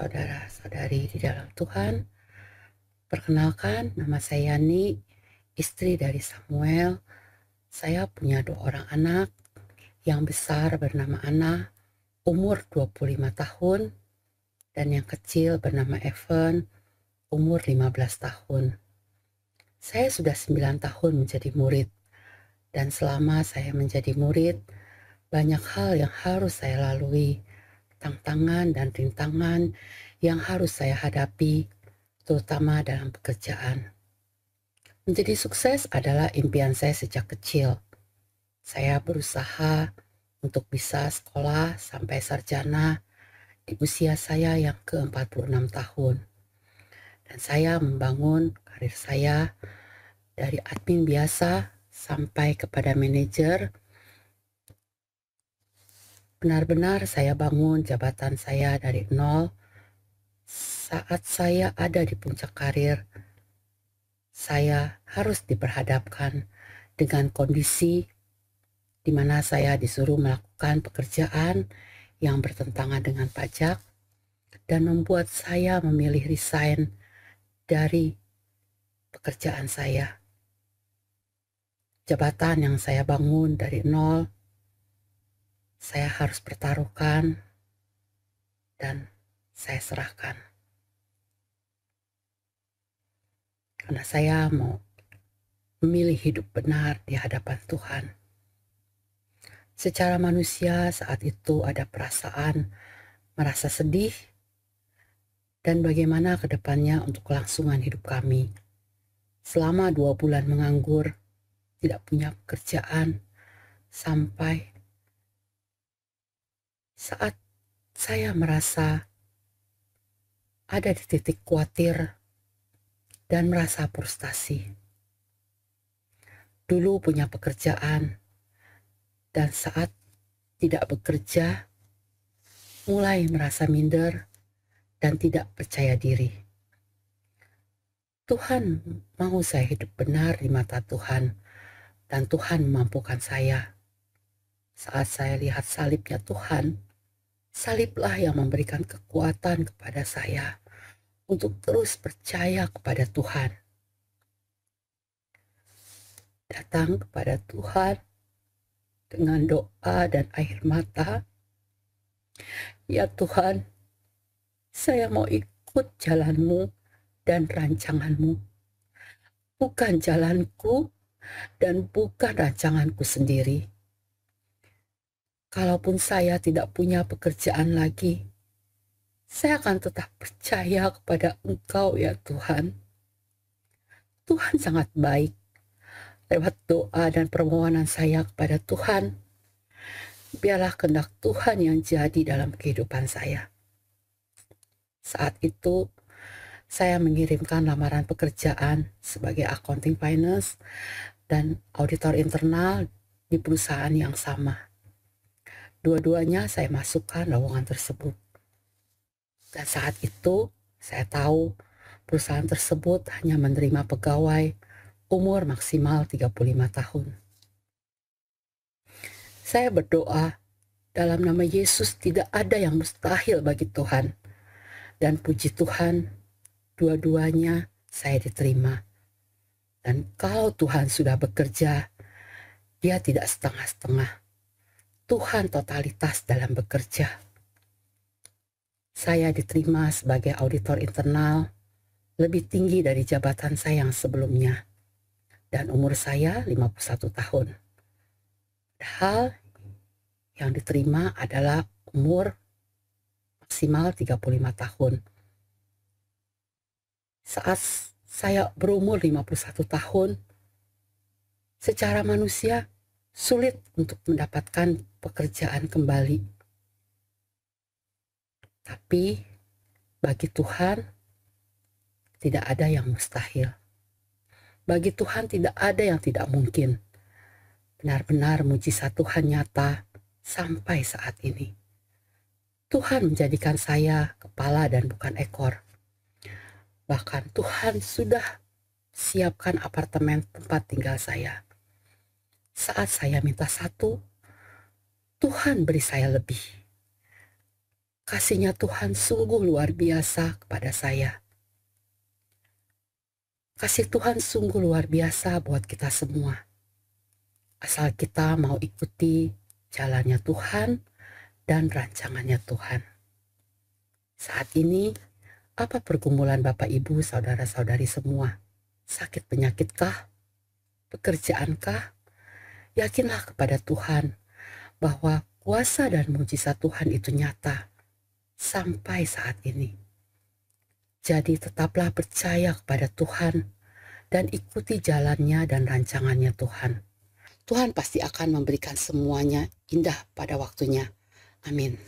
saudara-saudari di dalam Tuhan. Perkenalkan, nama saya Yani, istri dari Samuel. Saya punya 2 orang anak. Yang besar bernama Anna, umur 25 tahun, dan yang kecil bernama Evan, umur 15 tahun. Saya sudah 9 tahun menjadi murid, dan selama saya menjadi murid, banyak hal yang harus saya lalui, tantangan dan rintangan yang harus saya hadapi, terutama dalam pekerjaan. Menjadi sukses adalah impian saya sejak kecil. Saya berusaha untuk bisa sekolah sampai sarjana di usia saya yang ke-46 tahun. Dan saya membangun karir saya dari admin biasa sampai kepada manajer. Benar-benar saya bangun jabatan saya dari nol. Saat saya ada di puncak karir, saya harus diperhadapkan dengan kondisi di mana saya disuruh melakukan pekerjaan yang bertentangan dengan pajak dan membuat saya memilih resign dari pekerjaan saya. Jabatan yang saya bangun dari nol, saya harus pertaruhkan dan saya serahkan. Karena saya mau memilih hidup benar di hadapan Tuhan. Secara manusia saat itu ada perasaan merasa sedih dan bagaimana ke depannya untuk kelangsungan hidup kami. Selama 2 bulan menganggur, tidak punya pekerjaan, sampai saat saya merasa ada di titik khawatir dan merasa frustasi. Dulu punya pekerjaan, dan saat tidak bekerja, mulai merasa minder dan tidak percaya diri. Tuhan mau saya hidup benar di mata Tuhan, dan Tuhan memampukan saya. Saat saya lihat salibnya Tuhan, saliblah yang memberikan kekuatan kepada saya untuk terus percaya kepada Tuhan. Datang kepada Tuhan dengan doa dan air mata. Ya Tuhan, saya mau ikut jalan-Mu dan rancangan-Mu. Bukan jalanku dan bukan rancanganku sendiri. Kalaupun saya tidak punya pekerjaan lagi, saya akan tetap percaya kepada Engkau ya Tuhan. Tuhan sangat baik. Lewat doa dan permohonan saya kepada Tuhan, biarlah kehendak Tuhan yang jadi dalam kehidupan saya. Saat itu, saya mengirimkan lamaran pekerjaan sebagai accounting finance dan auditor internal di perusahaan yang sama. Dua-duanya saya masukkan lowongan tersebut. Dan saat itu, saya tahu perusahaan tersebut hanya menerima pegawai umur maksimal 35 tahun. Saya berdoa, dalam nama Yesus tidak ada yang mustahil bagi Tuhan. Dan puji Tuhan, dua-duanya saya diterima. Dan kalau Tuhan sudah bekerja, Dia tidak setengah-setengah. Tuhan totalitas dalam bekerja. Saya diterima sebagai auditor internal, lebih tinggi dari jabatan saya yang sebelumnya. Dan umur saya 51 tahun. Padahal yang diterima adalah umur maksimal 35 tahun. Saat saya berumur 51 tahun, secara manusia sulit untuk mendapatkan pekerjaan kembali. Tapi bagi Tuhan tidak ada yang mustahil. Bagi Tuhan tidak ada yang tidak mungkin. Benar-benar mujizat Tuhan nyata sampai saat ini. Tuhan menjadikan saya kepala dan bukan ekor. Bahkan Tuhan sudah siapkan apartemen tempat tinggal saya. Saat saya minta satu, Tuhan beri saya lebih. Kasihnya Tuhan sungguh luar biasa kepada saya. Kasih Tuhan sungguh luar biasa buat kita semua. Asal kita mau ikuti jalannya Tuhan dan rancangannya Tuhan. Saat ini, apa pergumulan Bapak Ibu, saudara-saudari semua? Sakit penyakitkah? Pekerjaankah? Yakinlah kepada Tuhan bahwa kuasa dan mujizat Tuhan itu nyata sampai saat ini. Jadi tetaplah percaya kepada Tuhan dan ikuti jalannya dan rancangannya Tuhan. Tuhan pasti akan memberikan semuanya indah pada waktunya. Amin.